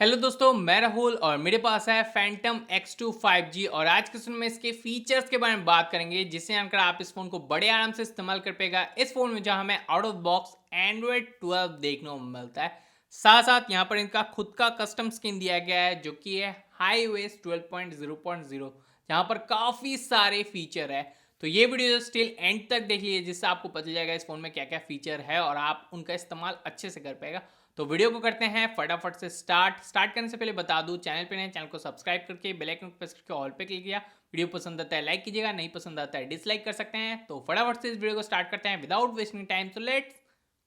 Hello दोस्तों, मैं राहुल और मेरे पास है फैंटम X2 5G और आज के समय में इसके फीचर्स के बारे में बात करेंगे जिससे जानकर आप इस फोन को बड़े आराम से इस्तेमाल कर पाएगा। इस फोन में जहां हमें आउट ऑफ बॉक्स एंड्रॉयड 12 देखने को मिलता है, साथ साथ यहाँ पर इनका खुद का कस्टम स्किन दिया गया है जो कि है HiOS 12.0.0, जहाँ पर काफ़ी सारे फीचर है। तो ये वीडियो स्टिल एंड तक देख लीजिए जिससे आपको पता चल जाएगा इस फोन में क्या क्या फीचर है और आप उनका इस्तेमाल अच्छे से कर पाएगा। तो वीडियो को करते हैं फटाफट से स्टार्ट करने से पहले बता दूं, चैनल पे नए चैनल को सब्सक्राइब करके बेल आइकन को प्रेस करके ऑल पे क्लिक किया। वीडियो पसंद आता है लाइक कीजिएगा, नहीं पसंद आता है डिसलाइक कर सकते हैं। तो फटाफट से इस वीडियो को स्टार्ट करते हैं विदाउट वेस्टिंग टाइम। तो लेट्स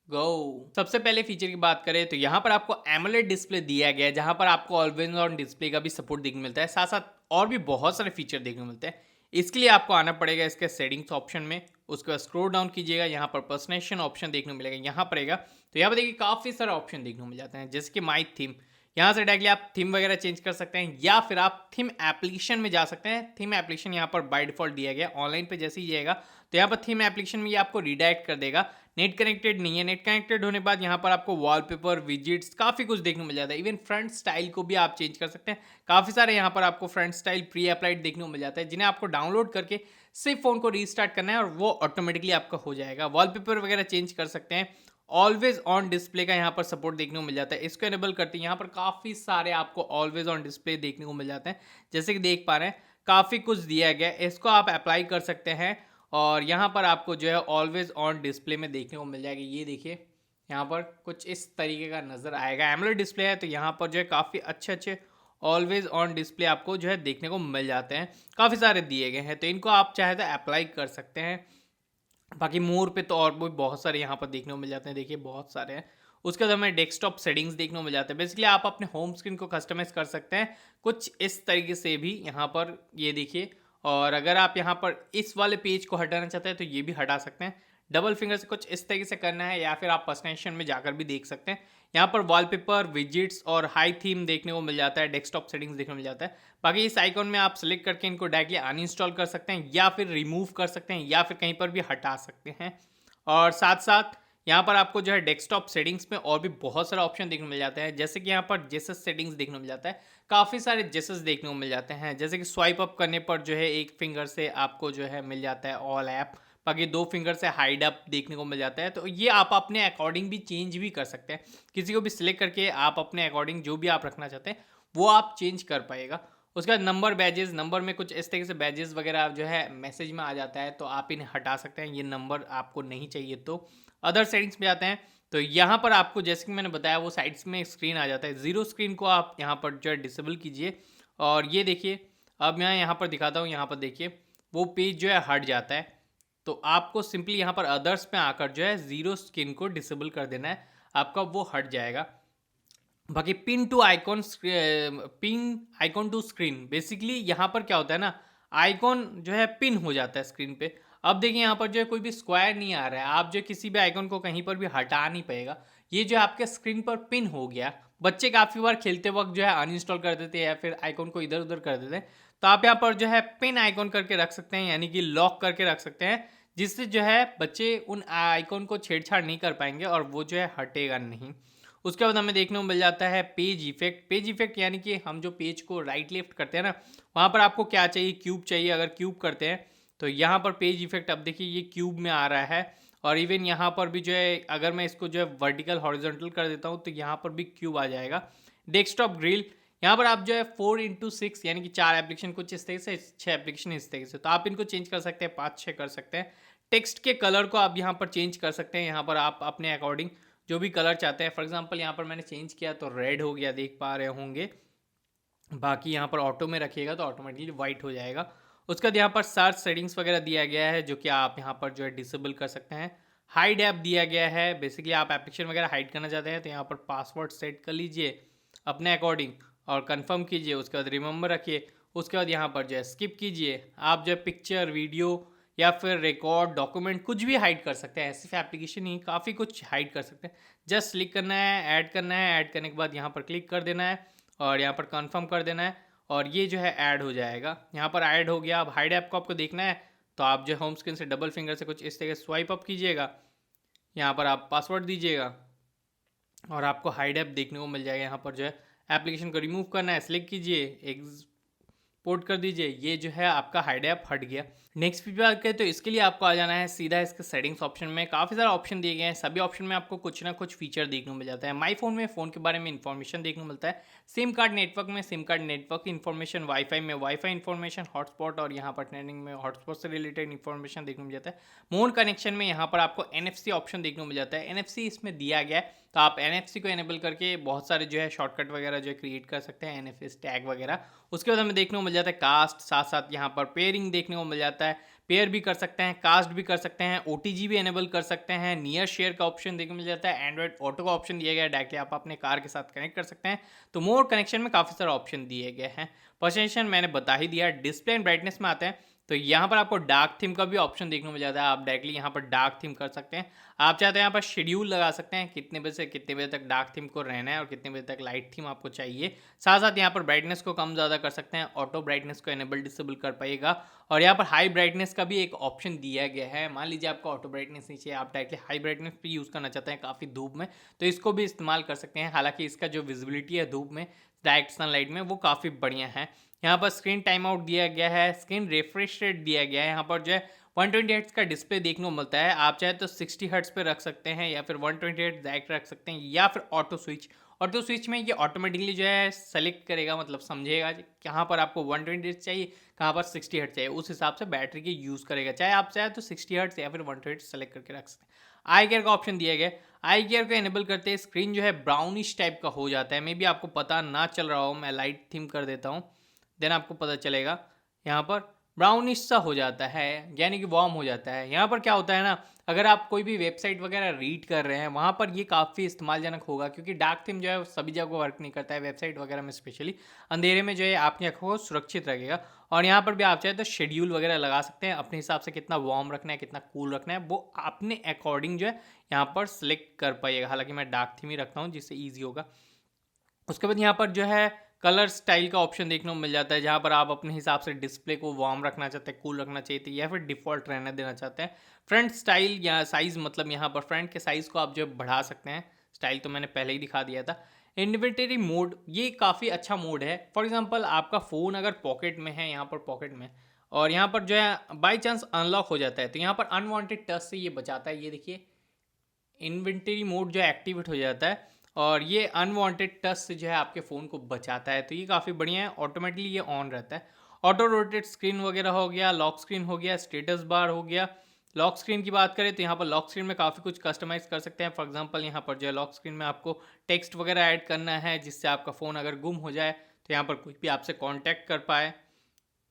गो। सबसे पहले फीचर की बात करें तो यहाँ पर आपको एमोलेड डिस्प्ले दिया गया है जहाँ पर आपको ऑलवेज ऑन डिस्प्ले का भी सपोर्ट देखने मिलता है, साथ साथ और भी बहुत सारे फीचर देखने को मिलते हैं। इसके लिए आपको आना पड़ेगा इसके सेटिंग्स ऑप्शन में, उसके बाद स्क्रॉल डाउन कीजिएगा, यहाँ पर पर्सनलाइजेशन ऑप्शन देखने को मिलेगा, यहाँ पड़ेगा। तो यहाँ पर देखिए काफ़ी सारे ऑप्शन देखने को मिल जाते हैं जैसे कि माई थीम। यहाँ से डायरेक्टली आप थीम वगैरह चेंज कर सकते हैं या फिर आप थीम एप्लीकेशन में जा सकते हैं। थीम एप्लीकेशन यहाँ पर बाय डिफॉल्ट दिया गया, ऑनलाइन पे जैसे ही जाएगा तो यहाँ पर थीम एप्लीकेशन में ये आपको रिडायरेक्ट कर देगा। नेट कनेक्टेड नहीं है, नेट कनेक्टेड होने के बाद यहाँ पर आपको वॉलपेपर विजिट्स काफ़ी कुछ देखने को मिल जाता है। इवन फ्रंट स्टाइल को भी आप चेंज कर सकते हैं। काफ़ी सारे यहाँ पर आपको फ्रंट स्टाइल प्री अप्लाइड देखने को मिल जाता है जिन्हें आपको डाउनलोड करके सिर्फ फ़ोन को रीस्टार्ट करना है और वो ऑटोमेटिकली आपका हो जाएगा। वॉलपेपर वगैरह चेंज कर सकते हैं। ऑलवेज ऑन डिस्प्ले का यहाँ पर सपोर्ट देखने को मिल जाता है, इसको एनेबल करते हैं यहाँ पर काफ़ी सारे आपको ऑलवेज ऑन डिस्प्ले देखने को मिल जाते हैं। जैसे कि देख पा रहे हैं काफ़ी कुछ दिया गया है, इसको आप अप्लाई कर सकते हैं और यहाँ पर आपको जो है ऑलवेज ऑन डिस्प्ले में देखने को मिल जाएगा। ये देखिए यहाँ पर कुछ इस तरीके का नज़र आएगा। एमोलेड डिस्प्ले है तो यहाँ पर जो है काफ़ी अच्छे अच्छे ऑलवेज ऑन डिस्प्ले आपको जो है देखने को मिल जाते हैं। काफ़ी सारे दिए गए हैं तो इनको आप चाहे तो अप्लाई कर सकते हैं। बाकी मोर पे तो और भी बहुत सारे यहाँ पर देखने को मिल जाते हैं, देखिए बहुत सारे हैं। उसके बाद हमें डेस्कटॉप सेटिंग्स देखने को मिल जाते हैं। बेसिकली आप अपने होम स्क्रीन को कस्टमाइज कर सकते हैं कुछ इस तरीके से भी यहाँ पर, ये देखिए। और अगर आप यहाँ पर इस वाले पेज को हटाना चाहते हैं तो ये भी हटा सकते हैं। डबल फिंगर से कुछ इस तरीके से करना है या फिर आप पर्सनलाइजेशन में जाकर भी देख सकते हैं। यहाँ पर वॉलपेपर विजिट्स और हाई थीम देखने को मिल जाता है, डेस्कटॉप सेटिंग्स देखने को मिल जाता है। बाकी इस आइकॉन में आप सेलेक्ट करके इनको डायरेक्टली अनइंस्टॉल कर सकते हैं या फिर रिमूव कर सकते हैं या फिर कहीं पर भी हटा सकते हैं। और साथ साथ यहाँ पर आपको जो है डेस्कटॉप सेटिंग्स में और भी बहुत सारे ऑप्शन देखने को मिल जाते हैं। जैसे कि यहाँ पर जेसस सेटिंग्स देखने को मिल जाता है, काफ़ी सारे जेसस देखने को मिल जाते हैं। जैसे कि स्वाइप अप करने पर जो है एक फिंगर से आपको जो है मिल जाता है ऑल ऐप, बाकी दो फिंगर से हाइड अप देखने को मिल जाता है। तो ये आप अपने अकॉर्डिंग भी चेंज भी कर सकते हैं, किसी को भी सिलेक्ट करके आप अपने अकॉर्डिंग जो भी आप रखना चाहते हैं वो आप चेंज कर पाएगा। उसके बाद नंबर बैजेस, नंबर में कुछ इस तरीके से बैजेस वगैरह जो है मैसेज में आ जाता है तो आप इन्हें हटा सकते हैं, ये नंबर आपको नहीं चाहिए तो। अदर सेटिंग्स में जाते हैं तो यहाँ पर आपको जैसे कि मैंने बताया वो साइड्स में स्क्रीन आ जाता है, ज़ीरो स्क्रीन को आप यहाँ पर जो है डिसेबल कीजिए और ये देखिए। अब मैं यहाँ पर दिखाता हूँ, यहाँ पर देखिए वो पेज जो है हट जाता है। तो आपको सिंपली यहाँ पर अदर्स में आकर जो है ज़ीरो स्क्रीन को डिसेबल कर देना है, आपका वो हट जाएगा। बाकी pin to icon, pin icon to screen, basically यहाँ पर क्या होता है ना, आइकॉन जो है पिन हो जाता है स्क्रीन पे। अब देखिए यहाँ पर जो है कोई भी स्क्वायर नहीं आ रहा है, आप जो किसी भी आइकॉन को कहीं पर भी हटा नहीं पाएगा, ये जो है आपके स्क्रीन पर पिन हो गया। बच्चे काफ़ी बार खेलते वक्त जो है अनइंस्टॉल कर देते हैं या फिर आइकॉन को इधर उधर कर देते हैं, तो आप यहाँ पर जो है पिन आइकॉन करके रख सकते हैं, यानी कि लॉक करके रख सकते हैं, जिससे जो है बच्चे उन आइकॉन को छेड़छाड़ नहीं कर पाएंगे और वो जो है हटेगा नहीं। उसके बाद हमें देखने को मिल जाता है पेज इफेक्ट। पेज इफेक्ट यानी कि हम जो पेज को राइट लेफ्ट करते हैं ना, वहाँ पर आपको क्या चाहिए, क्यूब चाहिए। अगर क्यूब करते हैं तो यहाँ पर पेज इफेक्ट, अब देखिए ये क्यूब में आ रहा है। और इवन यहाँ पर भी जो है अगर मैं इसको जो है वर्टिकल हॉरिजॉन्टल कर देता हूँ तो यहाँ पर भी क्यूब आ जाएगा। डेस्कटॉप ग्रिल, यहाँ पर आप जो है 4x6 यानी कि 4 एप्लीकेशन कुछ इस तरीके से, 6 एप्लीकेशन इस तरीके से, तो आप इनको चेंज कर सकते हैं, 5-6 कर सकते हैं। टेक्स्ट के कलर को आप यहाँ पर चेंज कर सकते हैं, यहाँ पर आप अपने अकॉर्डिंग जो भी कलर चाहते हैं। फॉर एग्जांपल यहाँ पर मैंने चेंज किया तो रेड हो गया, देख पा रहे होंगे। बाकी यहाँ पर ऑटो में रखिएगा तो ऑटोमेटिकली वाइट हो जाएगा। उसके बाद यहाँ पर सर्च सेटिंग्स वगैरह दिया गया है जो कि आप यहाँ पर जो है डिसेबल कर सकते हैं। हाइड ऐप दिया गया है, बेसिकली आप एप्लीकेशन वगैरह हाइड करना चाहते हैं तो यहाँ पर पासवर्ड सेट कर लीजिए अपने अकॉर्डिंग और कंफर्म कीजिए। उसके बाद रिमेंबर रखिए। उसके बाद यहाँ पर जो है स्किप कीजिए। आप जो है पिक्चर, वीडियो या फिर रिकॉर्ड, डॉक्यूमेंट कुछ भी हाइड कर सकते हैं, सिर्फ एप्लीकेशन ही काफ़ी कुछ हाइड कर सकते हैं। जस्ट क्लिक करना है, ऐड करना है, ऐड करने के बाद यहाँ पर क्लिक कर देना है और यहाँ पर कंफर्म कर देना है और ये जो है ऐड हो जाएगा। यहाँ पर ऐड हो गया। अब हाइड ऐप को आपको देखना है तो आप जो होम स्क्रीन से डबल फिंगर से कुछ इस तरह स्वाइप अप कीजिएगा, यहाँ पर आप पासवर्ड दीजिएगा और आपको हाइड ऐप देखने को मिल जाएगा। यहाँ पर जो है एप्लीकेशन को रिमूव करना है, सेलेक्ट कीजिए, एक्सपोर्ट कर दीजिए, ये जो है आपका हाइड ऐप हट गया। नेक्स्ट पे बात करें तो इसके लिए आपको आ जाना है सीधा इसके सेटिंग्स ऑप्शन में। काफ़ी सारे ऑप्शन दिए गए हैं, सभी ऑप्शन में आपको कुछ ना कुछ फीचर देखने को मिल जाता है। माई फोन में फ़ोन के बारे में इन्फॉर्मेशन देखने को मिलता है, सिम कार्ड नेटवर्क में SIM card network information, wifi में वाईफाई इन्फॉर्मेशन, हॉटस्पॉट और यहाँ पर ट्रेनिंग में हॉटस्पॉट से रिलेटेड इन्फॉर्मेशन देखने को मिल जाता है। मोड कनेक्शन में यहाँ पर आपको NFC ऑप्शन देखने को मिल जाता है, NFC इसमें दिया गया है, तो आप NFC को एनेबल करके बहुत सारे जो है शॉर्टकट वगैरह जो है क्रिएट कर सकते हैं, NFS टैग वगैरह। उसके बाद हमें देखने को मिल जाता है कास्ट, साथ साथ यहाँ पर पेयरिंग देखने को मिल जाता है, पेयर भी कर सकते हैं, कास्ट भी कर सकते हैं, OTG भी एनेबल कर सकते हैं, नियर शेयर का ऑप्शन देखने को मिल जाता है, एंड्रॉइड ऑटो का ऑप्शन दिया गया है, डायरेक्टली आप अपने कार के साथ कनेक्ट कर सकते हैं। तो मोर कनेक्शन में काफ़ी सारे ऑप्शन दिए गए हैं। पोजीशन मैंने बता ही दिया। डिस्प्ले एंड ब्राइटनेस में आते हैं तो यहाँ पर आपको डार्क थीम का भी ऑप्शन देखने को मिल जाता है, आप डायरेक्टली यहाँ पर डार्क थीम कर सकते हैं। आप चाहते हैं यहाँ पर शेड्यूल लगा सकते हैं, कितने बजे से कितने बजे तक डार्क थीम को रहना है और कितने बजे तक लाइट थीम आपको चाहिए। साथ साथ यहाँ पर ब्राइटनेस को कम ज़्यादा कर सकते हैं, ऑटो ब्राइटनेस को एनेबल डिसेबल कर पाएगा। और यहाँ पर हाई ब्राइटनेस का भी एक ऑप्शन दिया गया है। मान लीजिए आपको ऑटो ब्राइटनेस नहीं चाहिए, आप डायरेक्टली हाई ब्राइटनेस भी यूज़ करना चाहते हैं काफ़ी धूप में, तो इसको भी इस्तेमाल कर सकते हैं। हालांकि इसका जो विजिबिलिटी है धूप में डायरेक्ट सनलाइट में वो काफ़ी बढ़िया है। यहाँ पर स्क्रीन टाइम आउट दिया गया है, स्क्रीन रिफ्रेश रेट दिया गया है। यहाँ पर जो है 120 हर्ट्ज का डिस्प्ले देखने को मिलता है, आप चाहे तो 60 हर्ट्ज पे रख सकते हैं या फिर 120 हर्ट्ज डायरेक्ट रख सकते हैं, या फिर ऑटो स्विच में ये ऑटोमेटिकली जो है सेलेक्ट करेगा, मतलब समझेगा कहाँ पर आपको 120 हर्ट्ज चाहिए, कहाँ पर 60 हर्ट्ज चाहिए, उस हिसाब से बैटरी के यूज़ करेगा। चाहे आप चाहे तो 60 हर्ट्ज या फिर 120 सेलेक्ट करके रख सकते हैं। आई केयर का ऑप्शन दिया गया है, आई केयर को एनेबल करते हैं स्क्रीन जो है ब्राउनिश टाइप का हो जाता है। मे बी आपको पता ना चल रहा हो, मैं लाइट थीम कर देता हूँ, देन आपको पता चलेगा। यहाँ पर ब्राउनिश सा हो जाता है, यानी कि वार्म हो जाता है। यहाँ पर क्या होता है ना, अगर आप कोई भी वेबसाइट वगैरह रीड कर रहे हैं वहाँ पर ये काफ़ी इस्तेमालजनक होगा, क्योंकि डार्क थीम जो है सभी जगह वर्क नहीं करता है, वेबसाइट वगैरह में स्पेशली अंधेरे में जो है आपकी आंखों को सुरक्षित रखेगा। और यहाँ पर भी आप चाहे तो शेड्यूल वगैरह लगा सकते हैं, अपने हिसाब से कितना वार्म रखना है कितना कूल रखना है वो अपने अकॉर्डिंग जो है यहाँ पर सिलेक्ट कर पाइएगा। हालांकि मैं डार्क थीम ही रखता हूँ जिससे ईजी होगा। उसके बाद यहाँ पर जो है कलर स्टाइल का ऑप्शन देखने को मिल जाता है, जहाँ पर आप अपने हिसाब से डिस्प्ले को वार्म रखना चाहते हैं, कूल रखना चाहिए या फिर डिफ़ॉल्ट रहने देना चाहते हैं। फ्रंट स्टाइल या साइज़, मतलब यहाँ पर फ्रंट के साइज़ को आप जो बढ़ा सकते हैं, स्टाइल तो मैंने पहले ही दिखा दिया था। इन्वेंटरी मोड, ये काफ़ी अच्छा मोड है। फॉर एग्जांपल आपका फ़ोन अगर पॉकेट में है, यहाँ पर पॉकेट में, और यहाँ पर जो है बाई चांस अनलॉक हो जाता है, तो यहाँ पर अनवांटेड टच से ये बचाता है। ये देखिए इन्वेंटरी मोड जो एक्टिवेट हो जाता है और ये अनवांटेड टच से जो है आपके फ़ोन को बचाता है, तो ये काफ़ी बढ़िया है। ऑटोमेटिकली ये ऑन रहता है। ऑटो रोटेट स्क्रीन वगैरह हो गया, लॉक स्क्रीन हो गया, स्टेटस बार हो गया। लॉक स्क्रीन की बात करें तो यहाँ पर लॉक स्क्रीन में काफ़ी कुछ कस्टमाइज़ कर सकते हैं। फॉर एग्जांपल यहाँ पर जो है लॉक स्क्रीन में आपको टेक्स्ट वगैरह ऐड करना है, जिससे आपका फ़ोन अगर गुम हो जाए तो यहाँ पर कोई भी आपसे कॉन्टैक्ट कर पाए,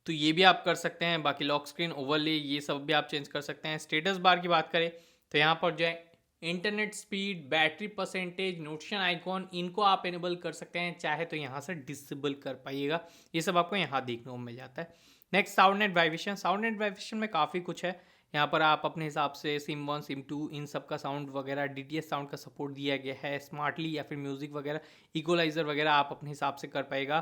तो ये भी आप कर सकते हैं। बाकी लॉक स्क्रीन ओवरले ये सब भी आप चेंज कर सकते हैं। स्टेटस बार की बात करें तो यहाँ पर जो है internet speed, battery percentage, notification icon, इनको आप इनेबल कर सकते हैं, चाहे तो यहाँ से डिसेबल कर पाइएगा। ये सब आपको यहाँ देखने को मिल जाता है। Next sound and vibration. Sound and vibration में काफ़ी कुछ है। यहाँ पर आप अपने हिसाब से सिम 1 सिम 2 इन सब का साउंड वगैरह, DTS साउंड का सपोर्ट दिया गया है स्मार्टली, या फिर म्यूज़िक वगैरह इक्वलाइज़र वगैरह आप अपने हिसाब से कर पाएगा।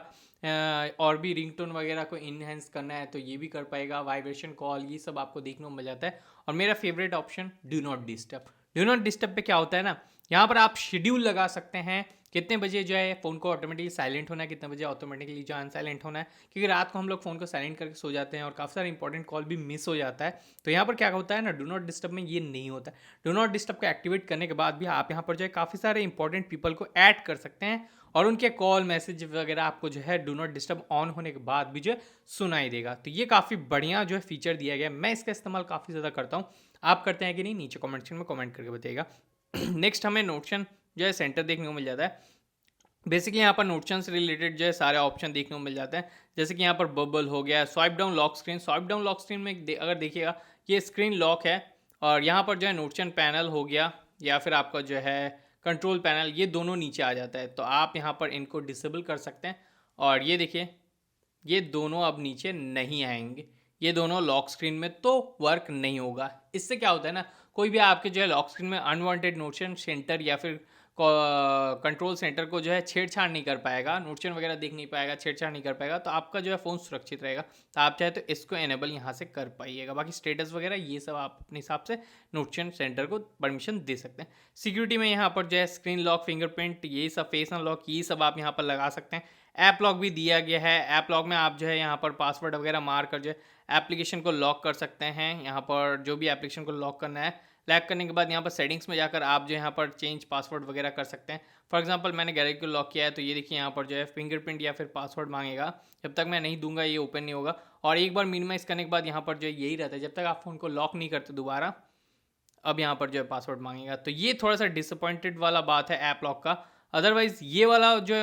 और भी रिंगटोन वगैरह को इन्हेंस करना है तो ये भी कर पाएगा। वाइब्रेशन कॉल, ये सब आपको देखने को मिल जाता है। और मेरा favourite option do not disturb. Do not disturb पे क्या होता है ना, यहाँ पर आप शेड्यूल लगा सकते हैं कितने बजे जो है फ़ोन को ऑटोमेटिकली साइलेंट होना है, कितने बजे ऑटोमेटिकली जो अनसाइलेंट होना है, क्योंकि रात को हम लोग फ़ोन को साइलेंट करके सो जाते हैं और काफ़ी सारा इंपॉर्टेंट कॉल भी मिस हो जाता है। तो यहाँ पर क्या होता है ना, डू नॉट डिस्टर्ब में ये नहीं होता है। डू नॉट डिस्टर्ब को एक्टिवेट करने के बाद भी आप यहाँ पर जो है काफ़ी सारे इंपॉर्टेंट पीपल को ऐड कर सकते हैं और उनके कॉल मैसेज वगैरह आपको जो है डू नॉट डिस्टर्ब ऑन होने के बाद भी जो है सुनाई देगा। तो ये काफ़ी बढ़िया जो है फीचर दिया गया है। मैं इसका इस्तेमाल काफ़ी ज़्यादा करता हूँ। आप करते हैं कि नहीं, नीचे कमेंट सेक्शन में कमेंट करके बताइएगा। नेक्स्ट हमें नोटिफिकेशन जो है सेंटर देखने को मिल जाता है। बेसिकली यहाँ पर नोटिफिकेशन से रिलेटेड जो है सारे ऑप्शन देखने को मिल जाते हैं, जैसे कि यहाँ पर बबल हो गया, swipe down lock screen. Swipe down lock screen में अगर देखिएगा ये स्क्रीन लॉक है, और यहाँ पर जो है नोटिफिकेशन पैनल हो गया या फिर आपका जो है कंट्रोल पैनल, ये दोनों नीचे आ जाता है। तो आप यहाँ पर इनको डिसेबल कर सकते हैं और ये देखिए ये दोनों अब नीचे नहीं आएंगे, ये दोनों लॉक स्क्रीन में तो वर्क नहीं होगा। इससे क्या होता है ना, कोई भी आपके जो है लॉक स्क्रीन में अनवांटेड नोटिफिकेशन सेंटर या फिर कंट्रोल सेंटर को जो है छेड़छाड़ नहीं कर पाएगा, नोटिफिकेशन वगैरह देख नहीं पाएगा, छेड़छाड़ नहीं कर पाएगा, तो आपका जो है फ़ोन सुरक्षित रहेगा। तो आप चाहे तो इसको इनेबल यहाँ से कर पाइएगा। बाकी स्टेटस वगैरह ये सब आप अपने हिसाब से नोटिफिकेशन सेंटर को परमिशन दे सकते हैं। सिक्योरिटी में यहाँ पर जो है स्क्रीन लॉक, फिंगरप्रिंट, ये सब फेस अनलॉक, ये सब आप यहाँ पर लगा सकते हैं। ऐप लॉक भी दिया गया है। ऐप लॉक में आप जो है यहाँ पर पासवर्ड वगैरह मार कर जो है एप्लीकेशन को लॉक कर सकते हैं। यहाँ पर जो भी एप्लीकेशन को लॉक करना है, लॉक करने के बाद यहाँ पर सेटिंग्स में जाकर आप जो यहाँ पर चेंज पासवर्ड वगैरह कर सकते हैं। फॉर एग्जांपल मैंने गैलरी को लॉक किया है, तो ये देखिए यहाँ पर जो है फिंगरप्रिंट या फिर पासवर्ड मांगेगा। जब तक मैं नहीं दूंगा ये ओपन नहीं होगा। और एक बार मिनिमाइज करने के बाद यहाँ पर जो है यही रहता है, जब तक आप फ़ोन को लॉक नहीं करते दोबारा, अब यहाँ पर जो है पासवर्ड मांगेगा। तो ये थोड़ा सा डिसअपॉइंटेड वाला बात है ऐप लॉक का। अदरवाइज ये वाला जो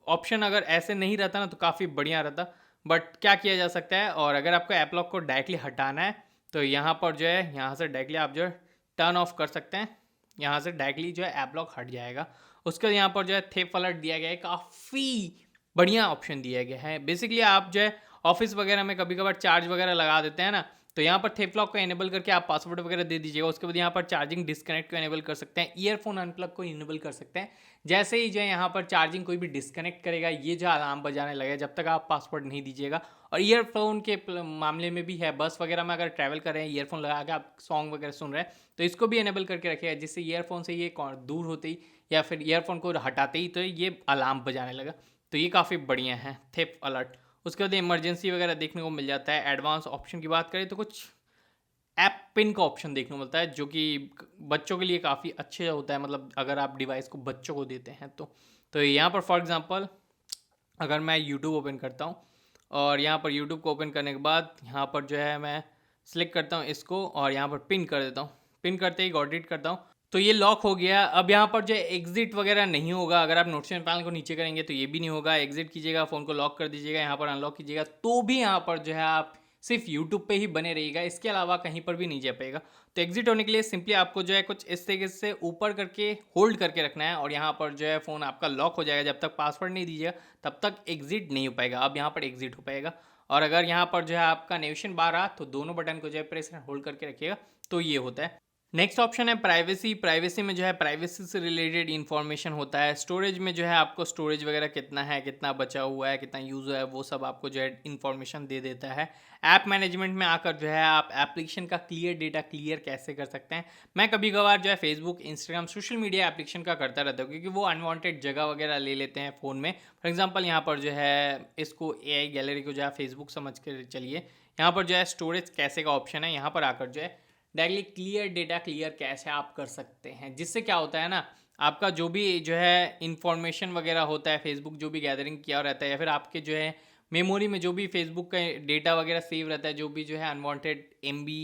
ऑप्शन अगर ऐसे नहीं रहता ना तो काफ़ी बढ़िया रहता। बट क्या किया जा सकता है, और अगर आपको ऐप लॉक को डायरेक्टली हटाना है तो यहाँ पर जो है यहाँ से डायरेक्टली आप जो है टर्न ऑफ कर सकते हैं। यहाँ से डायरेक्टली जो है ऐप लॉक हट जाएगा। उसके बाद यहाँ पर जो है थेप अलर्ट दिया गया है, काफ़ी बढ़िया ऑप्शन दिया गया है। बेसिकली आप जो है ऑफिस वगैरह में कभी कभार चार्ज वगैरह लगा देते हैं ना, तो यहाँ पर थेप लॉक को इनेबल करके आप पासवर्ड वगैरह दे दीजिएगा। उसके बाद यहाँ पर चार्जिंग डिस्कनेक्ट को इनेबल कर सकते हैं, ईयरफोन अनप्लग को इनेबल कर सकते हैं। जैसे ही जो है यहाँ पर चार्जिंग कोई भी डिस्कनेक्ट करेगा, ये जो अलार्म बजाने लगेगा जब तक आप पासवर्ड नहीं दीजिएगा। और ईयरफोन के मामले में भी है, बस वगैरह में अगर ट्रैवल कर रहे हैं, ईयरफोन लगा के आप सॉन्ग वगैरह सुन रहे हैं, तो इसको भी इनेबल करके रखिएगा, जिससे ईयरफोन से ये दूर होते ही या फिर ईयरफोन को हटाते ही तो ये अलार्म बजाने लगा। तो ये काफ़ी बढ़िया है थेप अलर्ट। उसके बाद इमरजेंसी वगैरह देखने को मिल जाता है। एडवांस ऑप्शन की बात करें तो कुछ ऐप पिन का ऑप्शन देखने को मिलता है, जो कि बच्चों के लिए काफ़ी अच्छे होता है। मतलब अगर आप डिवाइस को बच्चों को देते हैं तो यहाँ पर फॉर एग्जांपल अगर मैं यूट्यूब ओपन करता हूँ और यहाँ पर यूट्यूब को ओपन करने के बाद यहाँ पर जो है मैं सिलेक्ट करता हूँ इसको और यहाँ पर पिन कर देता हूँ। पिन करते ही गॉट इट करता हूँ, तो ये लॉक हो गया। अब यहाँ पर जो है एग्जिट वगैरह नहीं होगा। अगर आप नोटिफिकेशन पैनल को नीचे करेंगे तो ये भी नहीं होगा। एग्जिट कीजिएगा, फ़ोन को लॉक कर दीजिएगा, यहाँ पर अनलॉक कीजिएगा, तो भी यहाँ पर जो है आप सिर्फ यूट्यूब पे ही बने रहिएगा, इसके अलावा कहीं पर भी नहीं जा पाएगा। तो एग्जिट होने के लिए सिंपली आपको जो है कुछ इस तरीके से ऊपर करके होल्ड करके रखना है और यहाँ पर जो है फ़ोन आपका लॉक हो जाएगा। जब तक पासवर्ड नहीं दीजिएगा तब तक एग्जिट नहीं हो पाएगा। अब यहाँ पर एग्जिट हो पाएगा। और अगर यहाँ पर जो है आपका नेविगेशन बार आ तो दोनों बटन को जो है प्रेस होल्ड करके रखिएगा, तो ये होता है। नेक्स्ट ऑप्शन है प्राइवेसी। प्राइवेसी में जो है प्राइवेसी से रिलेटेड इन्फॉर्मेशन होता है। स्टोरेज में जो है आपको स्टोरेज वगैरह कितना है, कितना बचा हुआ है, कितना यूज़ हुआ है, वो सब आपको जो है इन्फॉर्मेशन दे देता है। ऐप मैनेजमेंट में आकर जो है आप एप्लीकेशन का डेटा क्लियर कैसे कर सकते हैं। मैं कभी कभार जो है Facebook, Instagram, social media application का करता रहता हूँ, क्योंकि वो अनवांटेड जगह वगैरह ले लेते हैं फ़ोन में। फॉर एग्जाम्पल यहाँ पर जो है इसको AI गैलरी को जो है फेसबुक समझ कर चलिए। यहाँ पर जो है स्टोरेज कैसे का ऑप्शन है, यहाँ पर आकर जो है directly clear data clear cash आप कर सकते हैं। जिससे क्या होता है ना, आपका जो भी जो है इंफॉर्मेशन वगैरह होता है, फेसबुक जो भी गैदरिंग किया रहता है, या फिर आपके जो है मेमोरी में जो भी फेसबुक का डेटा वगैरह सेव रहता है, जो भी जो है अनवांटेड MB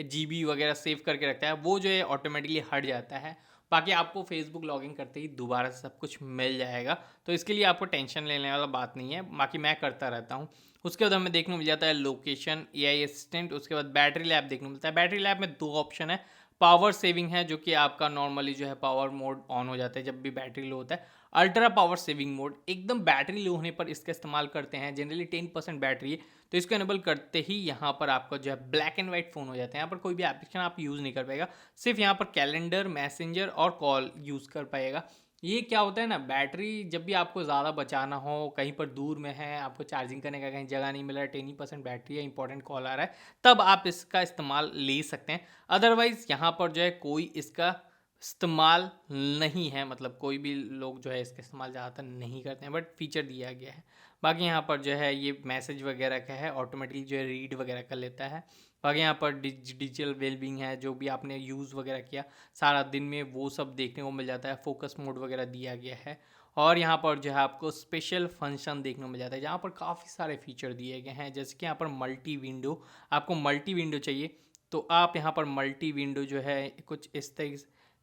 GB वगैरह सेव करके रखता है, वो जो है ऑटोमेटिकली हट जाता है। बाकी आपको फेसबुक लॉगिन करते ही दोबारा से सब कुछ मिल जाएगा, तो इसके लिए आपको टेंशन लेने वाला बात नहीं है। बाकी मैं करता रहता हूँ। उसके बाद हमें देखने को मिल जाता है लोकेशन, AI असिस्टेंट। उसके बाद बैटरी लैब देखने को मिलता है। बैटरी लैब में 2 ऑप्शन है। पावर सेविंग है, जो कि आपका नॉर्मली जो है पावर मोड ऑन हो जाता है जब भी बैटरी लो होता है। अल्ट्रा पावर सेविंग मोड, एकदम बैटरी लो होने पर इसका इस्तेमाल करते हैं। जनरली 10% बैटरी है, तो इसको एनेबल करते ही यहाँ पर आपका जो है ब्लैक एंड वाइट फ़ोन हो जाता है। यहाँ पर कोई भी एप्लीकेशन आप यूज़ नहीं कर पाएगा, सिर्फ यहाँ पर कैलेंडर, मैसेंजर और कॉल यूज़ कर पाएगा। ये क्या होता है ना, बैटरी जब भी आपको ज़्यादा बचाना हो, कहीं पर दूर में है, आपको चार्जिंग करने का कहीं जगह नहीं मिल रहा है, 10% बैटरी है, इंपॉर्टेंट कॉल आ रहा है, तब आप इसका इस्तेमाल ले सकते हैं। अदरवाइज़ यहाँ पर जो है कोई इसका इस्तेमाल नहीं है। मतलब कोई भी लोग जो है इसका इस्तेमाल ज़्यादातर नहीं करते हैं, बट फीचर दिया गया है। बाकी यहाँ पर जो है ये मैसेज वगैरह का है, ऑटोमेटिकली जो है रीड वगैरह कर लेता है। बाकी यहाँ पर डिजिटल वेलबींग है, जो भी आपने यूज़ वगैरह किया सारा दिन में, वो सब देखने को मिल जाता है। फोकस मोड वगैरह दिया गया है। और यहाँ पर जो है आपको स्पेशल फंक्शन देखने को मिल जाता है, जहाँ पर काफ़ी सारे फीचर दिए गए हैं। जैसे कि यहाँ पर मल्टी विंडो, आपको मल्टी विंडो चाहिए तो आप यहाँ पर मल्टी विंडो जो है कुछ इस तरीके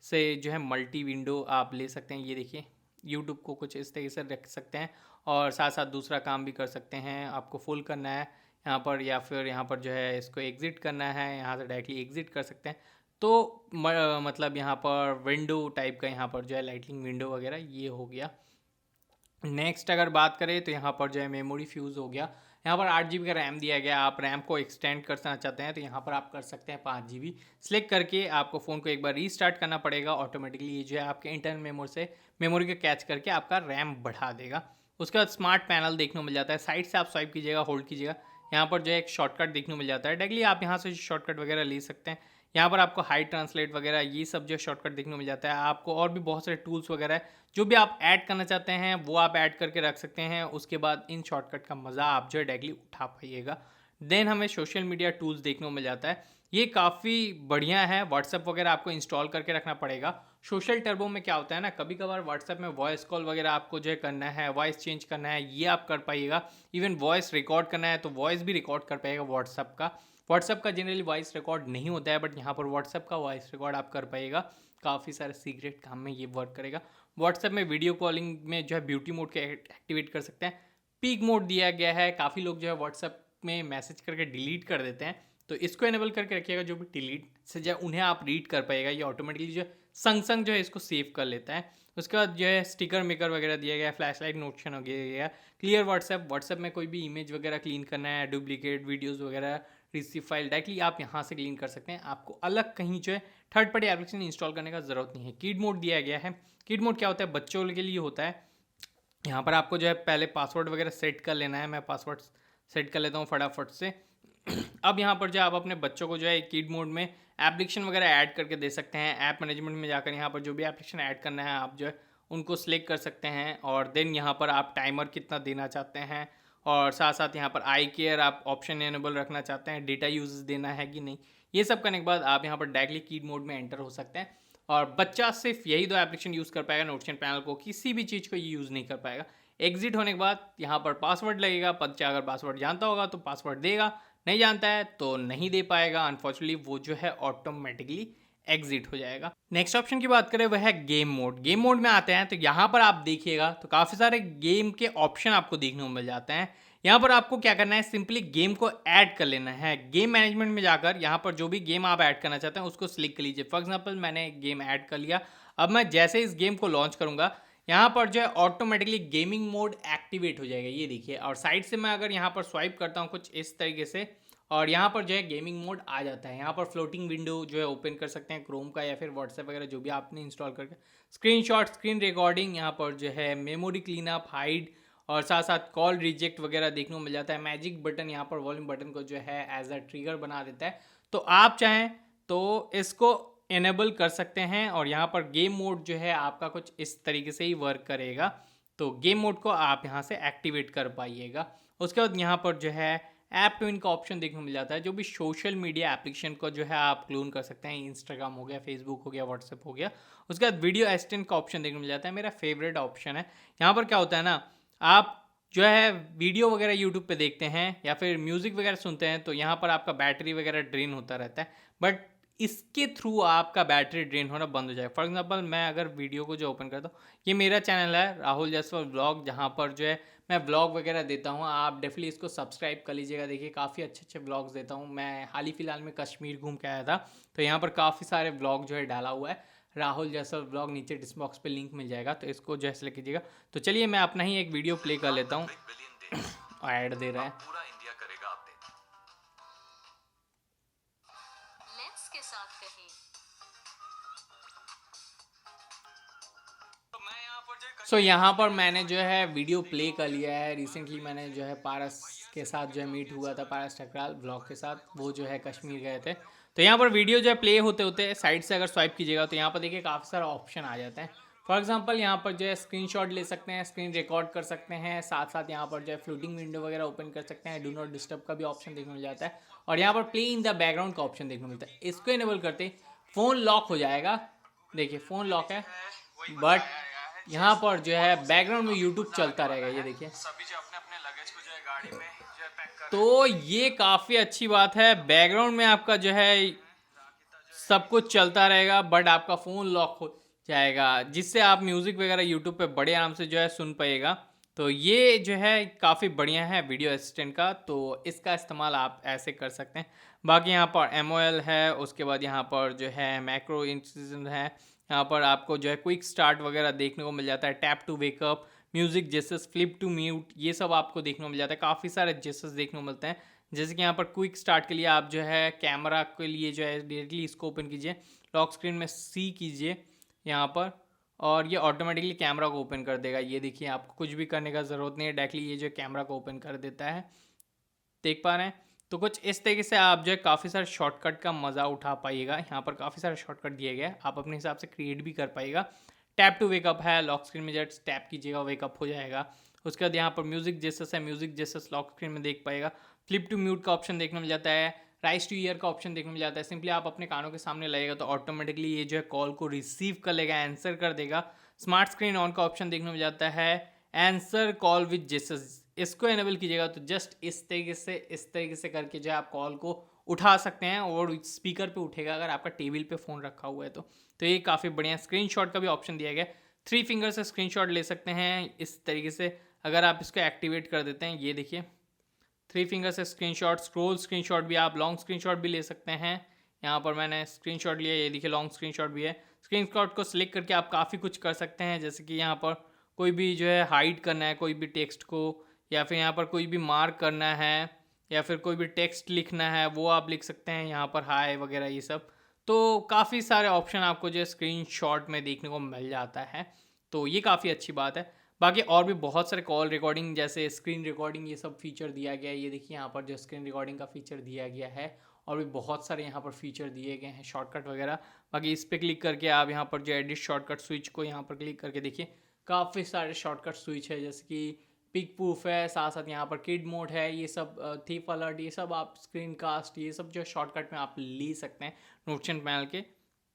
से जो है मल्टी विंडो आप ले सकते हैं। ये देखिए, यूट्यूब को कुछ इस तरीके से रख सकते हैं और साथ साथ दूसरा काम भी कर सकते हैं। आपको फुल करना है यहाँ पर, या फिर यहाँ पर जो है इसको एग्ज़िट करना है, यहाँ से डायरेक्टली एग्ज़िट कर सकते हैं। तो मतलब यहाँ पर विंडो टाइप का यहाँ पर जो है लाइटनिंग विंडो वगैरह ये हो गया। नेक्स्ट अगर बात करें तो यहाँ पर जो है मेमोरी फ्यूज़ हो गया। यहाँ पर 8 GB का रैम दिया गया है। आप रैम को एक्सटेंड करना चाहते हैं तो यहाँ पर आप कर सकते हैं 5 GB। सेलेक्ट करके आपको फ़ोन को एक बार रीस्टार्ट करना पड़ेगा। ऑटोमेटिकली ये जो है आपके इंटरनल मेमोरी को कैच करके आपका रैम बढ़ा देगा। उसके बाद स्मार्ट पैनल देखने को मिल जाता है। साइड से आप स्वाइप कीजिएगा, होल्ड कीजिएगा, यहाँ पर जो है एक शॉर्टकट देखने को मिल जाता है। डायरेक्टली आप यहाँ से शॉर्टकट वगैरह ले सकते हैं। यहाँ पर आपको हाई ट्रांसलेट वगैरह ये सब जो शॉर्टकट देखने को मिल जाता है। आपको और भी बहुत सारे टूल्स वगैरह है जो भी आप ऐड करना चाहते हैं वो आप ऐड करके रख सकते हैं। उसके बाद इन शॉर्टकट का मज़ा आप जो है डायरेक्टली उठा पाइएगा। देन हमें सोशल मीडिया टूल्स देखने को मिल जाता है। ये काफ़ी बढ़िया है। व्हाट्सएप वगैरह आपको इंस्टॉल करके रखना पड़ेगा। सोशल टर्बो में क्या होता है ना, कभी कभार व्हाट्सएप में वॉइस कॉल वगैरह आपको जो है करना है, वॉइस चेंज करना है, ये आप कर पाइएगा। इवन वॉइस रिकॉर्ड करना है तो वॉइस भी रिकॉर्ड कर पाइएगा व्हाट्सएप का जनरली वॉइस रिकॉर्ड नहीं होता है, बट यहाँ पर व्हाट्सएप का वॉइस रिकॉर्ड आप कर पाइएगा। काफ़ी सारे सीक्रेट काम में ये वर्क करेगा। व्हाट्सएप में वीडियो कॉलिंग में जो है ब्यूटी मोड के एक्टिवेट कर सकते हैं। पीक मोड दिया गया है। काफ़ी लोग जो है व्हाट्सएप में मैसेज करके डिलीट कर देते हैं, तो इसको इनेबल करके रखिएगा। जो भी डिलीट से जो उन्हें आप रीड कर पाएगा, ये ऑटोमेटिकली जो संग जो है इसको सेव कर लेता है। उसके बाद जो है स्टिकर मेकर वगैरह दिया गया है, फ्लैशलाइट नोटिफिकेशन हो गया है। क्लियर व्हाट्सएप में कोई भी इमेज वगैरह क्लीन करना है, डुप्लीकेट वीडियोज़ वगैरह, रिसीव फाइल डायरेक्टली आप यहाँ से क्लीन कर सकते हैं। आपको अलग कहीं जो है थर्ड पार्टी एप्लीकेशन इंस्टॉल करने का ज़रूरत नहीं है। किड मोड दिया गया है। किड मोड क्या होता है, बच्चों के लिए होता है। यहाँ पर आपको जो है पहले पासवर्ड वगैरह सेट कर लेना है। मैं पासवर्ड सेट कर लेता हूँ फटाफट से। अब यहाँ पर जो आप अपने बच्चों को जो है किड मोड में एप्लीकेशन वगैरह ऐड करके दे सकते हैं। ऐप मैनेजमेंट में जाकर यहाँ पर जो भी एप्लीकेशन ऐड करना है आप जो है उनको सिलेक्ट कर सकते हैं। और देन यहाँ पर आप टाइमर कितना देना चाहते हैं, और साथ साथ यहाँ पर आई केयर आप ऑप्शन एनेबल रखना चाहते हैं, डेटा यूज देना है कि नहीं, ये सब करने के बाद आप यहाँ पर डायरेक्टली कीड मोड में एंटर हो सकते हैं। और बच्चा सिर्फ यही दो एप्लीकेशन यूज़ कर पाएगा। नोटिफिकेशन पैनल को किसी भी चीज़ को ये यूज़ नहीं कर पाएगा। एग्जिट होने के बाद यहाँ पर पासवर्ड लगेगा। बच्चा अगर पासवर्ड जानता होगा तो पासवर्ड देगा, नहीं जानता है तो नहीं दे पाएगा। अनफॉर्चुनेटली वो जो है ऑटोमेटिकली एग्जिट हो जाएगा। नेक्स्ट ऑप्शन की बात करें वह है गेम मोड। गेम मोड में आते हैं तो यहाँ पर आप देखिएगा तो काफ़ी सारे गेम के ऑप्शन आपको देखने को मिल जाते हैं। यहाँ पर आपको क्या करना है, सिंपली गेम को ऐड कर लेना है। गेम मैनेजमेंट में जाकर यहाँ पर जो भी गेम आप ऐड करना चाहते हैं उसको सिलेक्ट कर लीजिए। फॉर एग्जांपल मैंने गेम ऐड कर लिया। अब मैं जैसे इस गेम को लॉन्च करूँगा यहाँ पर जो है ऑटोमेटिकली गेमिंग मोड एक्टिवेट हो जाएगा, ये देखिए। और साइड से मैं अगर यहाँ पर स्वाइप करता हूँ कुछ इस तरीके से, और यहाँ पर जो है गेमिंग मोड आ जाता है। यहाँ पर फ्लोटिंग विंडो जो है ओपन कर सकते हैं क्रोम का या फिर व्हाट्सएप वगैरह जो भी आपने इंस्टॉल करके, स्क्रीनशॉट, स्क्रीन रिकॉर्डिंग, यहाँ पर जो है मेमोरी क्लीनअप, हाइड, और साथ साथ कॉल रिजेक्ट वगैरह देखने को मिल जाता है। मैजिक बटन यहाँ पर वॉल्यूम बटन को जो है एज अ ट्रिगर बना देता है। तो आप चाहें तो इसको इनेबल कर सकते हैं। और यहाँ पर गेम मोड जो है आपका कुछ इस तरीके से ही वर्क करेगा। तो गेम मोड को आप यहाँ से एक्टिवेट कर पाइएगा। उसके बाद यहाँ पर जो है ऐप ट्विन का ऑप्शन देखने को मिल जाता है। जो भी सोशल मीडिया एप्लीकेशन को जो है आप क्लोन कर सकते हैं। इंस्टाग्राम हो गया, फेसबुक हो गया, व्हाट्सएप हो गया। उसके बाद वीडियो असिस्टेंट का ऑप्शन देखने को मिल जाता है। मेरा फेवरेट ऑप्शन है। यहाँ पर क्या होता है ना, आप जो है वीडियो वगैरह यूट्यूब पे देखते हैं या फिर म्यूज़िक वगैरह सुनते हैं तो यहाँ पर आपका बैटरी वगैरह ड्रेन होता रहता है, बट इसके थ्रू आपका बैटरी ड्रेन होना बंद हो जाएगा। फॉर एग्जांपल मैं अगर वीडियो को जो ओपन करता हूँ, ये मेरा चैनल है राहुल जायसवाल व्लॉग, जहाँ पर जो है मैं व्लॉग वगैरह देता हूँ। आप डेफिनेटली इसको सब्सक्राइब कर लीजिएगा। देखिए काफ़ी अच्छे अच्छे व्लॉग्स देता हूँ। मैं हाल ही फिलहाल में कश्मीर घूम के आया था, तो यहाँ पर काफ़ी सारे व्लॉग जो है डाला हुआ है। राहुल जायसवाल व्लॉग, नीचे डिस्क्रिप्शन बॉक्स पे लिंक मिल जाएगा, तो इसको जो है सेलेक्ट कीजिएगा। तो चलिए मैं अपना ही एक वीडियो प्ले कर लेता हूँ। ऐड दे रहा है। पूरा इंडिया करेगा अपडेट। लेट्स के साथ कहें तो मैं यहाँ पर जो सो यहाँ पर मैंने जो है वीडियो प्ले कर लिया है। रिसेंटली मैंने जो है पारस के साथ जो है मीट हुआ था, पारस ठकराल ब्लॉग के साथ, वो जो है कश्मीर गए थे। तो यहाँ पर वीडियो जो है प्ले होते होते साइड से अगर स्वाइप कीजिएगा तो यहाँ पर देखिए काफ़ी सारा ऑप्शन आ जाते हैं। फॉर एग्जांपल यहाँ पर जो है स्क्रीनशॉट ले सकते हैं, स्क्रीन रिकॉर्ड कर सकते हैं, साथ साथ यहाँ पर जो है फ्लोटिंग विंडो वगैरह ओपन कर सकते हैं। डू नॉट डिस्टर्ब का भी ऑप्शन देखने को मिल जाता है। और यहाँ पर प्ले इन द बैकग्राउंड का ऑप्शन देखने को मिलता है। इसको इनेबल करते फ़ोन लॉक हो जाएगा। देखिए फ़ोन लॉक है, बट यहाँ पर जो है बैकग्राउंड में यूट्यूब चलता रहेगा, ये देखिए। सभी जो अपने अपने लगेज को जो है गाड़ी में जो है पैक कर तो ये काफ़ी अच्छी बात है। बैकग्राउंड में आपका जो है सब कुछ चलता रहेगा, बट आपका फ़ोन लॉक हो जाएगा, जिससे आप म्यूज़िक वगैरह यूट्यूब पे बड़े आराम से जो है सुन पाइएगा। तो ये जो है काफ़ी बढ़िया है वीडियो असिस्टेंट का, तो इसका इस्तेमाल आप ऐसे कर सकते हैं। बाकी यहाँ पर MOL है, उसके बाद यहाँ पर जो है मैक्रो इंसिजन है। यहाँ पर आपको जो है क्विक स्टार्ट वगैरह देखने को मिल जाता है। टैप टू वेकअप, म्यूजिक जेसस, फ्लिप टू म्यूट, ये सब आपको देखने को मिल जाता है। काफ़ी सारे जेसस देखने को मिलते हैं। जैसे कि यहाँ पर क्विक स्टार्ट के लिए आप जो है कैमरा के लिए जो है डायरेक्टली इसको ओपन कीजिए, लॉक स्क्रीन में सी कीजिए यहाँ पर, और ये ऑटोमेटिकली कैमरा को ओपन कर देगा। ये देखिए, आपको कुछ भी करने का ज़रूरत नहीं है, डायरेक्टली ये जो कैमरा को ओपन कर देता है। देख पा रहे हैं? तो कुछ इस तरीके से आप जो है काफ़ी सारे शॉर्टकट का मज़ा उठा पाइएगा। यहाँ पर काफ़ी सारे शॉर्टकट दिए गए हैं, आप अपने हिसाब से क्रिएट भी कर पाइएगा। टैप टू वेकअप है, लॉक स्क्रीन में जस्ट टैप कीजिएगा, वेकअप हो जाएगा। उसके बाद यहाँ पर म्यूजिक जेसस है, म्यूजिक जेसस लॉक स्क्रीन में देख पाएगा। फ्लिप टू म्यूट का ऑप्शन देखने मिल जाता है, राइज टू ईयर का ऑप्शन देखने मिल जाता है। सिंपली आप अपने कानों के सामने लगेगा तो ऑटोमेटिकली ये जो है कॉल को रिसीव कर लेगा, आंसर कर देगा। स्मार्ट स्क्रीन ऑन का ऑप्शन देखने मिल जाता है, आंसर कॉल विद जेसस, इसको एनेबल कीजिएगा तो जस्ट इस तरीके से करके जो है आप कॉल को उठा सकते हैं और स्पीकर पे उठेगा अगर आपका टेबल पे फ़ोन रखा हुआ है तो ये काफ़ी बढ़िया। स्क्रीनशॉट का भी ऑप्शन दिया गया है, 3 फिंगर से स्क्रीनशॉट ले सकते हैं इस तरीके से। अगर आप इसको एक्टिवेट कर देते हैं, ये देखिए 3 फिंगर से स्क्रीनशॉट, स्क्रोल स्क्रीनशॉट भी, आप लॉन्ग स्क्रीनशॉट भी ले सकते हैं। यहाँ पर मैंने स्क्रीनशॉट लिया, ये देखिए लॉन्ग स्क्रीनशॉट भी है। स्क्रीनशॉट को सिलेक्ट करके आप काफ़ी कुछ कर सकते हैं, जैसे कि यहाँ पर कोई भी जो है हाइड करना है कोई भी टेक्स्ट को, या फिर यहाँ पर कोई भी मार्क करना है, या फिर कोई भी टेक्स्ट लिखना है वो आप लिख सकते हैं यहाँ पर, हाय वगैरह ये सब। तो काफ़ी सारे ऑप्शन आपको जो है स्क्रीनशॉट में देखने को मिल जाता है, तो ये काफ़ी अच्छी बात है। बाकी और भी बहुत सारे कॉल रिकॉर्डिंग जैसे स्क्रीन रिकॉर्डिंग ये सब फीचर दिया गया है। ये देखिए यहाँ पर जो स्क्रीन रिकॉर्डिंग का फीचर दिया गया है, और भी बहुत सारे यहाँ पर फीचर दिए गए हैं, शॉर्टकट वगैरह। बाकी इस पर क्लिक करके आप यहाँ पर जो एडिट शॉर्टकट स्विच को यहाँ पर क्लिक करके देखिए काफ़ी सारे शॉर्टकट स्विच है, जैसे कि पिक प्रूफ है, साथ साथ यहाँ पर किड मोड है, ये सब थीफ अलर्ट, ये सब आप स्क्रीन कास्ट, ये सब जो शॉर्टकट में आप ले सकते हैं नोटिफिकेशन पैनल के।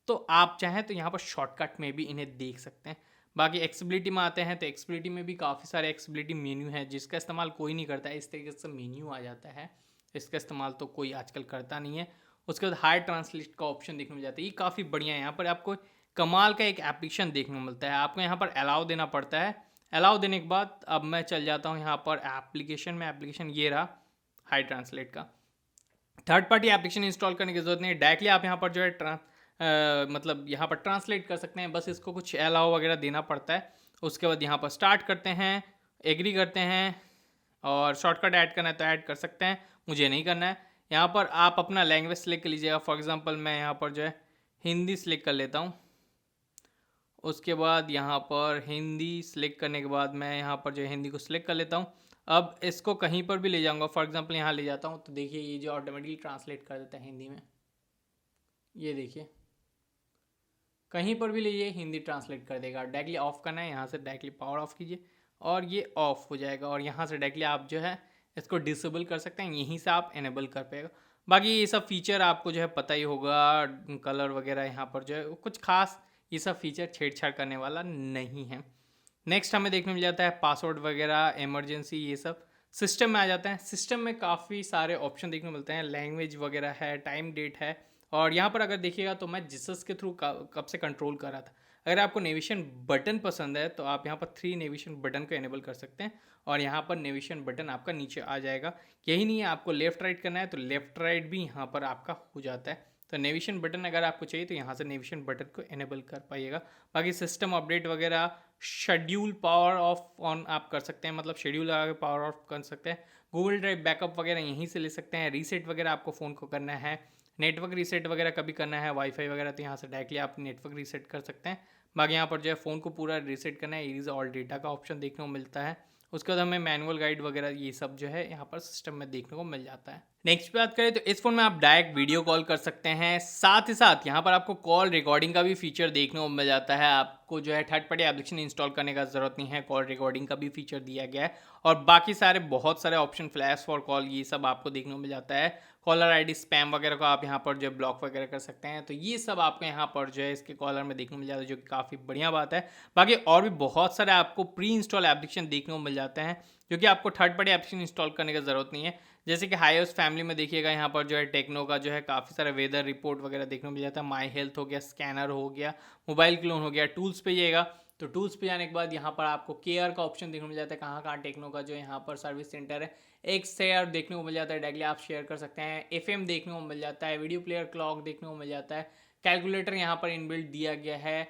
तो आप चाहें तो यहाँ पर शॉर्टकट में भी इन्हें देख सकते हैं। बाकी एक्सेसिबिलिटी में आते हैं तो एक्सेसिबिलिटी में भी काफ़ी सारे एक्सेसिबिलिटी मेन्यू है जिसका इस्तेमाल कोई नहीं करता है। इस तरीके से मेन्यू आ जाता है, इसका इस्तेमाल तो कोई आजकल करता नहीं है। उसके बाद हाई ट्रांसलेट का ऑप्शन देखने मिल जाता है, ये काफ़ी बढ़िया है। यहाँ पर आपको कमाल का एक एप्लीकेशन देखने को मिलता है, आपको यहाँ पर अलाउ देना पड़ता है। अलाउ देने के बाद अब मैं चल जाता हूँ यहाँ पर एप्लीकेशन में, एप्लीकेशन ये रहा हाई ट्रांसलेट का। थर्ड पार्टी एप्लीकेशन इंस्टॉल करने की ज़रूरत नहीं है, डायरेक्टली आप यहाँ पर जो है मतलब यहाँ पर ट्रांसलेट कर सकते हैं, बस इसको कुछ अलाउ वगैरह देना पड़ता है। उसके बाद यहाँ पर स्टार्ट करते हैं, एग्री करते हैं, और शॉर्टकट ऐड करना है तो ऐड कर सकते हैं, मुझे नहीं करना है। यहाँ पर आप अपना लैंग्वेज सेलेक्ट कर लीजिएगा, फॉर एग्जांपल मैं यहाँ पर जो है हिंदी सेलेक्ट कर लेता हूँ। उसके बाद यहाँ पर हिंदी सेलेक्ट करने के बाद मैं यहाँ पर जो है हिंदी को सिलेक्ट कर लेता हूँ। अब इसको कहीं पर भी ले जाऊँगा, फॉर एग्जांपल यहाँ ले जाता हूँ तो देखिए ये जो ऑटोमेटिकली ट्रांसलेट कर देता है हिंदी में, ये देखिए कहीं पर भी लीजिए हिंदी ट्रांसलेट कर देगा। डायरेक्टली ऑफ करना है, यहाँ से डायरेक्टली पावर ऑफ कीजिए और ये ऑफ हो जाएगा, और यहाँ से डायरेक्टली आप जो है इसको डिसेबल कर सकते हैं, यहीं से आप इनेबल कर पाएगा। बाकी ये सब फीचर आपको जो है पता ही होगा, कलर वगैरह यहाँ पर जो है कुछ खास ये सब फीचर छेड़छाड़ करने वाला नहीं है। नेक्स्ट हमें देखने मिल जाता है पासवर्ड वगैरह, इमरजेंसी, ये सब सिस्टम में आ जाता है। सिस्टम में काफ़ी सारे ऑप्शन देखने को मिलते हैं, लैंग्वेज वगैरह है, टाइम डेट है, और यहाँ पर अगर देखिएगा तो मैं जिसस के थ्रू कब से कंट्रोल कर रहा था। अगर आपको नेविगेशन बटन पसंद है तो आप यहाँ पर 3 नेविगेशन बटन को इनेबल कर सकते हैं, और यहाँ पर नेविगेशन बटन आपका नीचे आ जाएगा। यही नहीं है, आपको लेफ्ट राइट करना है तो लेफ्ट राइट भी यहाँ पर आपका हो जाता है। तो नेविगेशन बटन अगर आपको चाहिए तो यहाँ से नेविगेशन बटन को इनेबल कर पाइएगा। बाकी सिस्टम अपडेट वगैरह, शेड्यूल पावर ऑफ ऑन आप कर सकते हैं, मतलब शेड्यूल लगा के पावर ऑफ कर सकते हैं। गूगल ड्राइव बैकअप वगैरह यहीं से ले सकते हैं। रीसेट वगैरह आपको फ़ोन को करना है, नेटवर्क रीसेट वगैरह कभी करना है, वाईफाई वगैरह, तो यहाँ से डायरेक्टली आप नेटवर्क रीसेट कर सकते हैं। बाकी यहाँ पर जो है फ़ोन को पूरा रीसेट करना है, इरेज ऑल डेटा का ऑप्शन देखने को मिलता है। उसके बाद हमें मैनुअल गाइड वगैरह ये सब जो है यहाँ पर सिस्टम में देखने को मिल जाता है। नेक्स्ट बात करें तो इस फोन में आप डायरेक्ट वीडियो कॉल कर सकते हैं, साथ ही साथ यहाँ पर आपको कॉल रिकॉर्डिंग का भी फीचर देखने को मिल जाता है। आपको जो है थर्ड पार्टी एप्लीकेशन इंस्टॉल करने का ज़रूरत नहीं है, कॉल रिकॉर्डिंग का भी फीचर दिया गया है, और बाकी सारे बहुत सारे ऑप्शन, फ्लैश फॉर कॉल, ये सब आपको देखने को मिल जाता है। कॉलर आईडी, स्पैम वगैरह को आप यहाँ पर जो है ब्लॉक वगैरह कर सकते हैं, तो ये सब आपको यहाँ पर जो है इसके कॉलर में देखने को मिल जाता है, जो कि काफ़ी बढ़िया बात है। बाकी और भी बहुत सारे आपको प्री इंस्टॉल एप्लीकेशन देखने को मिल जाते हैं, जो कि आपको थर्ड पार्टी एप्लीकेशन इंस्टॉल करने की ज़रूरत नहीं है। जैसे कि हाईओएस फैमिली में देखिएगा यहाँ पर जो है टेक्नो का जो है काफ़ी सारा वेदर रिपोर्ट वगैरह देखने को मिल जाता है। माई हेल्थ हो गया, स्कैनर हो गया, मोबाइल क्लोन हो गया। टूल्स पे जाइएगा तो टूल्स पे जाने के बाद यहाँ पर आपको केयर का ऑप्शन देखने को मिल जाता है, कहाँ कहाँ टेक्नो का जो यहाँ पर सर्विस सेंटर है, एक शेयर देखने को मिल जाता है, डायरेक्टली आप शेयर कर सकते हैं। एफएम देखने को मिल जाता है, वीडियो प्लेयर क्लॉक देखने को मिल जाता है, कैलकुलेटर यहाँ पर इनबिल्ट दिया गया है,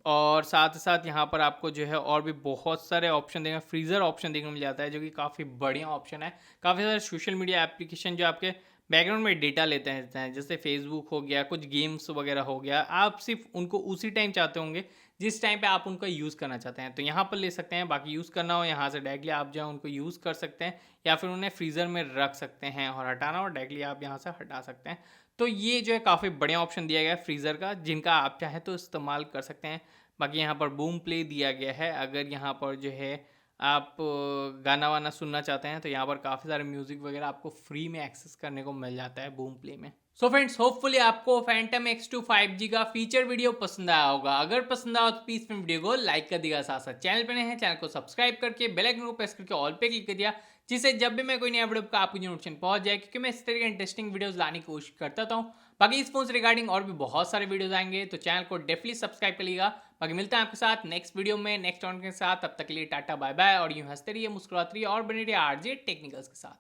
और साथ ही साथ यहाँ पर आपको जो है और भी बहुत सारे ऑप्शन देंगे, फ्रीज़र ऑप्शन देखने को मिल जाता है जो कि काफ़ी बढ़िया ऑप्शन है। काफ़ी सारे सोशल मीडिया एप्लीकेशन जो आपके बैकग्राउंड में डेटा लेते हैं, जैसे फेसबुक हो गया, कुछ गेम्स वगैरह हो गया, आप सिर्फ उनको उसी टाइम चाहते होंगे जिस टाइम पे आप उनका यूज़ करना चाहते हैं, तो यहाँ पर ले सकते हैं। बाकी यूज़ करना हो यहाँ से डायरेक्टली आप जो है उनको यूज़ कर सकते हैं, या फिर उन्हें फ्रीज़र में रख सकते हैं, और हटाना हो डायरेक्टली आप यहाँ से हटा सकते हैं। तो ये जो है काफ़ी बढ़िया ऑप्शन दिया गया है फ्रीज़र का, जिनका आप चाहें तो इस्तेमाल कर सकते हैं। बाकी यहाँ पर बूम प्ले दिया गया है, अगर यहाँ पर जो है आप गाना वाना सुनना चाहते हैं तो यहाँ पर काफ़ी सारे म्यूज़िक वगैरह आपको फ्री में एक्सेस करने को मिल जाता है बूम प्ले में। सो फ्रेंड्स, होपफुली आपको फैंटम X2 5G का फीचर वीडियो पसंद आया होगा। अगर पसंद आया तो प्लीज वीडियो को लाइक कर दिया, साथ साथ चैनल पर नए हैं चैनल को सब्सक्राइब करके बेल आइकन को प्रेस करके ऑल पे क्लिक कर दिया, जिससे जब भी मैं कोई नया वीडियो का आपको नोटिफिकेशन पहुंच जाए, क्योंकि मैं इस तरह के इंटरेस्टिंग वीडियोस लाने की कोशिश करता हूँ। बाकी इस फोन से रिगार्डिंग और भी बहुत सारे वीडियोस आएंगे, तो चैनल को डेफिनेटली सब्सक्राइब कर लीजिएगा। बाकी मिलता है आपके साथ नेक्स्ट वीडियो में नेक्स्ट ऑन के साथ, तब तक के लिए टाटा बाय बाय, और यूं हंसते रहिए, मुस्कुराते रहिए और बने रहिए आरजे टेक्निकल्स के साथ।